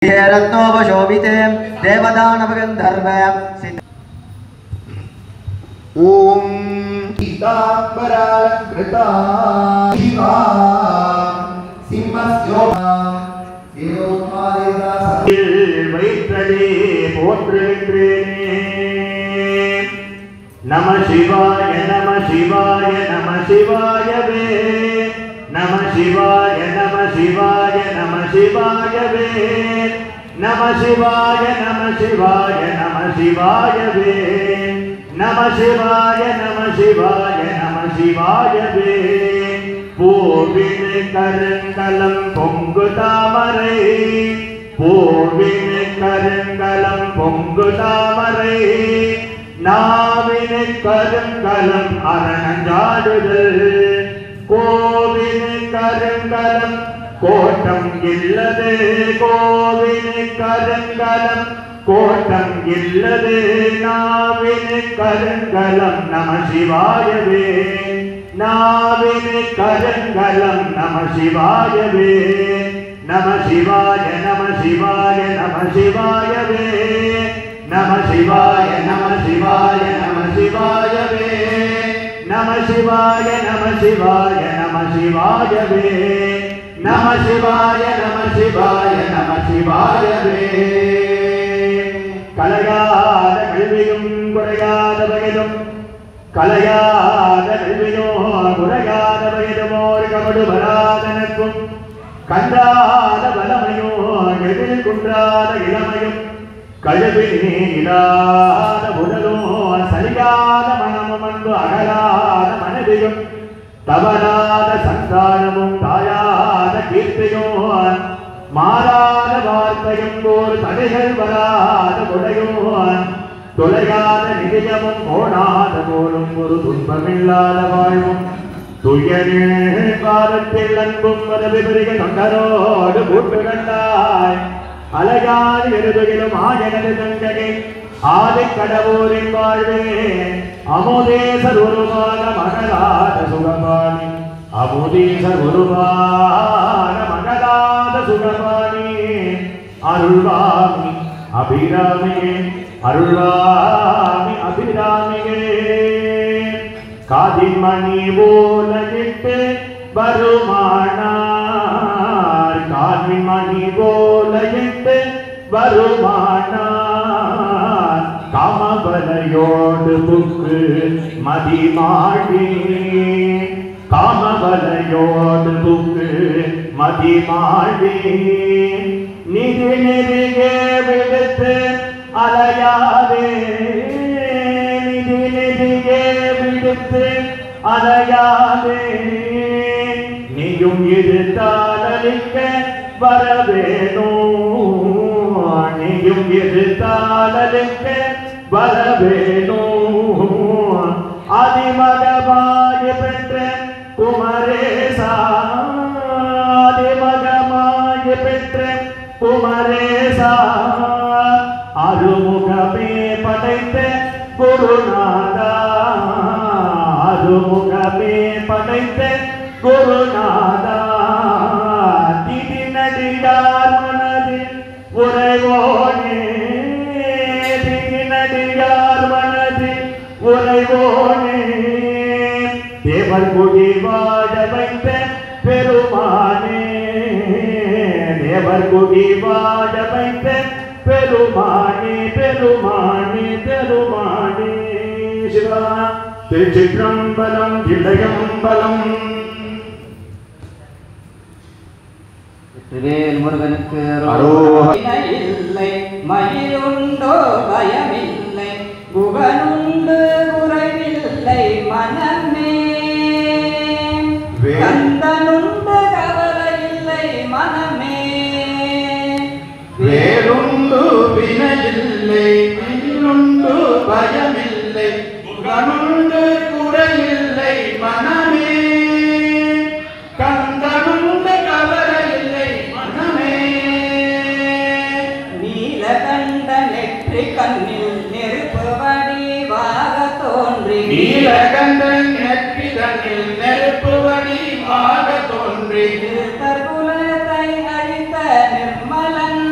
रत्नोपशोभिते देवदानवगन्धर्व ओम सीतांबरालंकृता शिवा सिंहस्योमा देवोत्मादेवता वैत्रले पोत्रविक्रेणे नमः शिवाय नमः शिवाय नमः शिवाय वे नमः शिवाय नमः शिवाय नमः शिवाय वे नमः शिवाय नमः शिवाय नमः शिवाय वे नमः शिवाय नमः शिवाय नमः शिवाय वे பூவின் கருங்கலம் பொங்கு தாமரை பூவின் கருங்கலம் பொங்கு தாமரை நாவின் கருங்கலம் அரணஞ்சாடுதல் கோவின் கருங்கலம் கோட்டம் இல்லது கோவின் கருங்கலம் கோட்டம் இல்லது நாவின் கருங்கலம் நம சிவாயவே நாவின் கருங்கலம் நம சிவாயவே நம சிவாய நம சிவாய நம சிவாயவே நம சிவாய நம சிவாய நம சிவாயவே நம சிவாய நம சிவாய நம சிவாயவே நம சிவாய நம சிவாய நம சிவாயவே கலையாத கல்வியும் குறையாத வயதும் கலையாத கல்வியோ குறையாத வயதுமோர் கபடு வராதனக்கும் கண்டாத வலமையோ எதில் குன்றாத இளமையும் கழுவினே இல்லாத உடலோ சரியாத மனமும் அன்பு அகலாத மனதியும் தவறாத சந்தானமும் தாயாத கீர்த்தியோ மாறாத வார்த்தையும் ஒரு தடைகள் வராத கொடையோ தொலையாத நிதியமும் போனாத போலும் ஒரு துன்பமில்லாத வாழ்வும் துயரே காலத்தில் அன்பும் மதவிபரிய தொண்டரோடு கூட்டு கண்டாய் அழகாது எழுதுகிலும் ஆயனது தங்கை ஆதி கடவுளின் வாழ்வே அமுதேசர் உருவாக மகளாத சுகபாணி அமுதேசர் உருவாக மகளாத சுகபாணி அருள்வாமி அபிராமியே அருள்வாமி அபிராமியே காதின் மணி போலகிட்டு வருமானார் காதின் மணி போலகிட்டு வருமானார் காமவலையோடு புக்கு மதிமாடி காமவலையோடு புக்கு மதிமாடி நிதி நெருகே விடுத்து அலையாதே நிதி நெருகே விடுத்து அலையாதே நீயும் இருத்தாலிக்க வரவேணும் நீயும் இருத்தாலிக்க வரவேணும் அதிமகமாய பெற்ற குமரேசா அதிமகமாய பெற்ற குமரேசா அருமுகமே படைத்த குருநாதா அருமுகமே படைத்த குருநாதா திதி நடிகார் மனதில் உறைவோனே திதி நடிகார் மனதில் உறைவோனே தேவர் குடி வாழ வைத்த பெருமானே தேவர் குடி வாழ வைத்த பெருமானே பெருமானே பெருமானே சிவா திருச்சிற்றம்பலம் இளையம்பலம் முருகனுக்கு இல்லை மயிலுண்டோ பயமில்லை குகனுண்டு குறைவில்லை மனமே கந்தனுண்டு கவலை இல்லை மனமே வேலுண்டு வினையில்லை மயிலுண்டு பயமில்லை குகனுண்டு குறையில்லை மனமே கந்தனுண்டு கவலையில்லை மனமே நீலகண்ட நெற்றி கண்ணில் நெருப்பு வடிவாக தோன்றி நீலகண்டன் நெற்றி கண்ணில் நெருப்பு வடிவாக தோன்றி குலத்தை அழித்த நிர்மலன்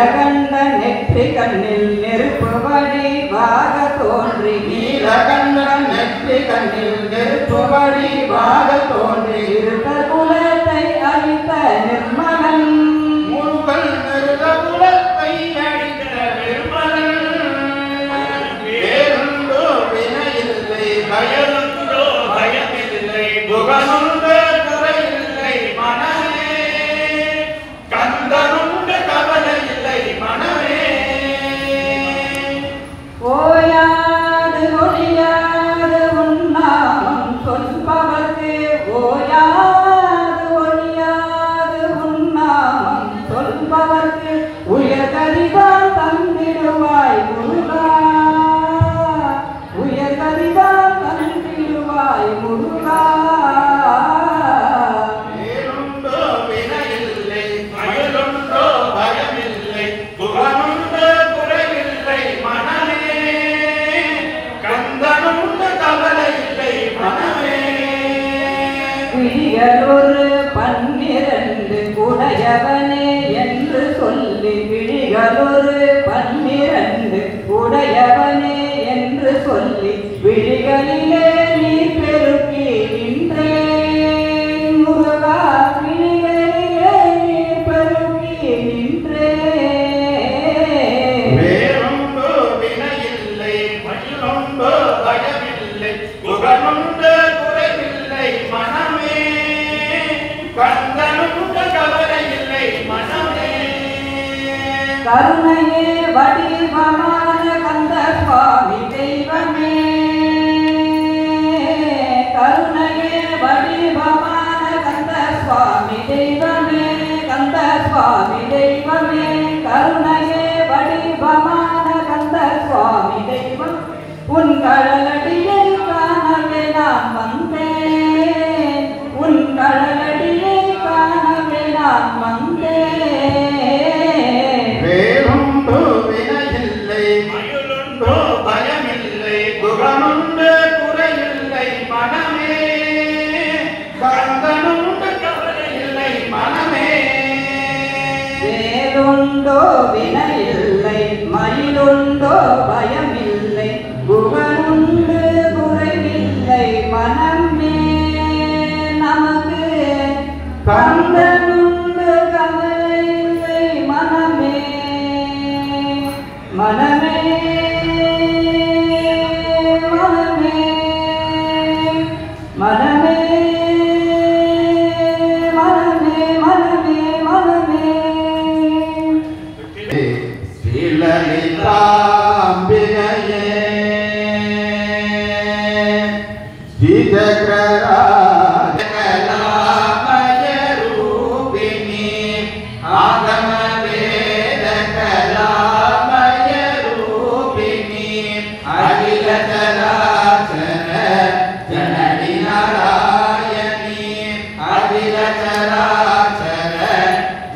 நீலகண்ட நெற்றி கண்ணில் நெருப்பு வடிவாக தோன்றி நீலகண்ட நெற்றி கண்ணில் நெருப்பு வடிவாக தோன்றி இருந்த குலத்தை அழித்த நிர்மலன் முருகன் நிருத குலத்தை அழித்த நிர்மலன் வேறுண்டோ வினையில்லை பயனுண்டோ பயமில்லை புகனுண்டு குறையில்லை மனமே கந்தனுண்டு கவலை இல்லை மனமே ஓயாது ஒழியாது உன்னாமம் சொல்பவர்க்கு ஓயாது ஒழியாது உன்னாமம் சொல்பவர்க்கு உயர்கதிதான் தந்திடுவாய் முருகா உயர்கதிதான் தந்திடுவாய் முருகா வேறுண்டோ வினையில்லை பயனுண்டோ பயமில்லை புகனுண்டு குறைவில்லை மனமே கந்தனுண்டு கவலை இல்லை மனமே விழிகளொரு 12 உடையவனே என்று சொல்லி விழிகளொரு 12 உடையவனே என்று சொல்லி விழிகளிலே நீ பெருக்கி நின்றேன் முருகா விழிகளிலே நீ பெருக்கி நின்றேன் வேறுண்டோ வினையில்லை பயனுண்டோ பயமில்லை புகனுண்டு குறைவில்லை மனமே கந்தனுண்டு கவலை இல்லை மனமே கருணையே வடிவமான கந்த சுவாமி தெய்வமே கருணையே வடிவமான கந்த சுவாமி தெய்வமே கந்த சுவாமி தெய்வமே கருணையே வடிவமான கந்த சுவாமி தெய்வம் உன் கடலடியை காணவே நான் வந்தேன் உன் கடலடியை காணவே நான் வந்தேன் வேறுண்டோ வினையில்லை மயிலுண்டோ பயமில்லை புகனுண்டு குறையில்லை மனமே கந்தனுண்டு கவலை இல்லை மனமே வேலுண்டோ வினையில்லை மயிலுண்டோ பயமில்லை புகழுண்டு குறைவில்லை மனமே நமக்கு கந்தனுண்டு கவலை இல்லை மனமே மனமே மனமே மனமே மனமே மனமே மனமே ஸ்ரீலலிதாம்பிகையே ஸ்ரீசக்கரராஜகலாமய ரூபிணி ஆகம வேத கலாமய ரூபிணி அகில சராசர ஜனனி நாராயணி அகில சராசர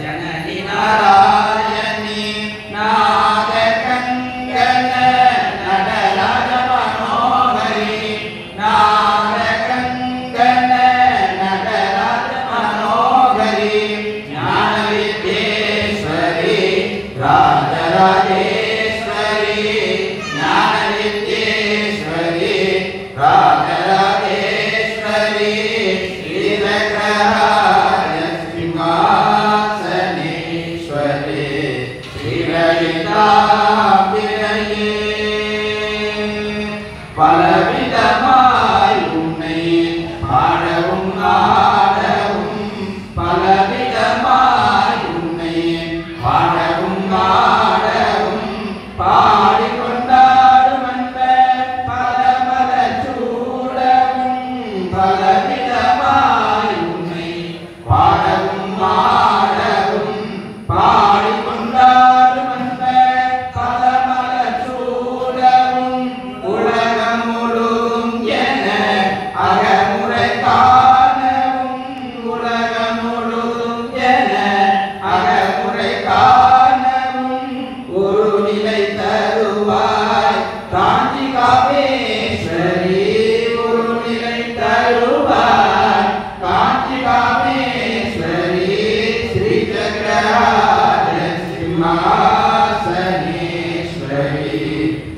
ஜனனி நாராயணி நாத கங்க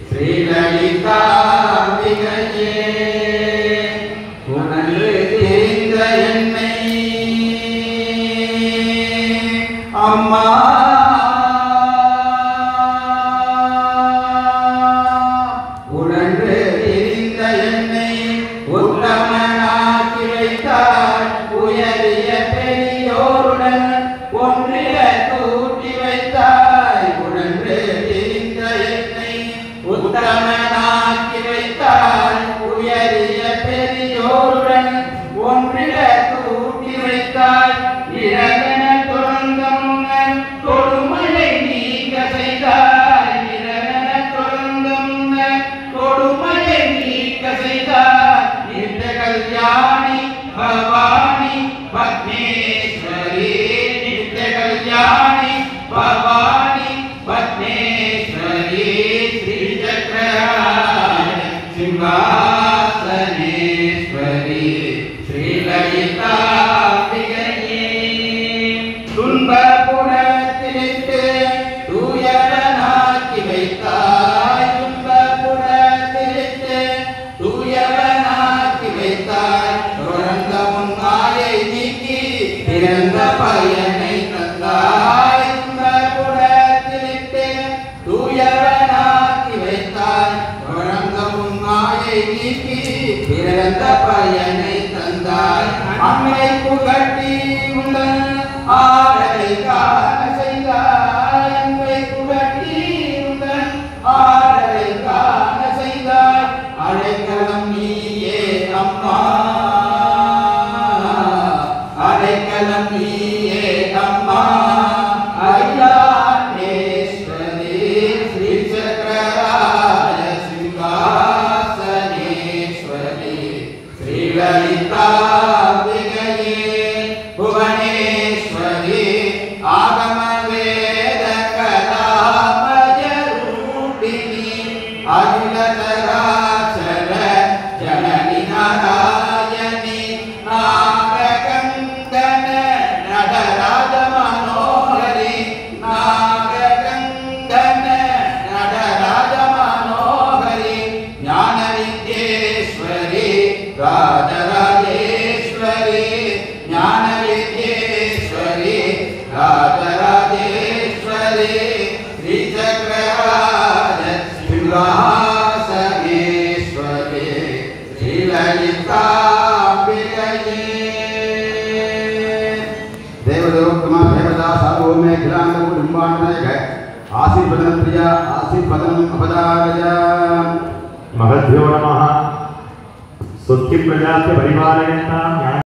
ஸ்ரீலலிதாம்பிகையே உனது தெரிந்த என்னை அம்மா உனது தெரிந்த என்னை உத்தமனாக்கி வைத்தார் உயரிய பெரியோருடன் ஒன்றிய கூட்டி வைத்தாய் உனது தெரிந்த என்னை உத்தமனாக்கி வைத்தாய் உயரிய பெரியோருடன் ஒன்றிய கூட்டி வைத்தாய் இரவென தொடங்கும் கொடுமையை நீங்க செய்தாய் இரவென தொடங்கும் கொடுமையை நீக்க செய்தாய் நித்திய கல்யாணி பவானி பத்மேஸ்வரி நித்திய கல்யாணி பவானி பத்மேஸ்வரி ஸ்ரீ சக்கராய சிங்காசனேஸ்வரி ஸ்ரீலலிதாம்பிகையே துன்பபுரத்திலிட்டு தூயவனாக்கி வைத்தாய் துன்பபுரத்திலிட்டு தூயவனாக்கி வைத்தாய் துறந்த உன் மாயை நீக்கி பிறந்த பயனை தந்தாய் துன்பபுரத்திலிட்டு தூயவனாக்கி வைத்தாய் துறந்த உன் மாயை நீக்கி பிறந்த பயனை தந்தாய் அம்மை புகட்டி உந்தன் ஆடலை காண செய்தாய் அம்மை புகட்டி உந்தன் ஆடலை காண செய்தாய் அடைக்கலம் நீயே அம்மா அடைக்கலம் நீயே அம்மா அகிலாண்டேஸ்வரி ஸ்ரீ சக்கராய சிங்காசனேஸ்வரி ஸ்ரீலலிதாம்பிகையே புவனேஸ்வரி ஆகம வேத கலாமய ரூபிணி அகில சராச்சர ஜனனி நாராயணி நாககங்கன நடராஜ மனோஹரி நாககங்கன நடராஜ மனோஹரி ஞான வித்யேஸ்வரி ராஜராஜேஸ்வரி ஞான வித்யேஸ்வரி ராஜராஜேஸ்வரி ஸ்ரீ சக்கராய சிங்காசனேஸ்வரி ஸ்ரீலலிதாம்பிகையே देवदेवोत्तमा देवता सार्वभौमे अखिलाण्डकुटुम्बाण्डनायक आशीर्वदनं प्रिया आशीर्वदनम् अपदारय महद्भ्यो नमः सुखी प्रजास्य परिपालयन्तां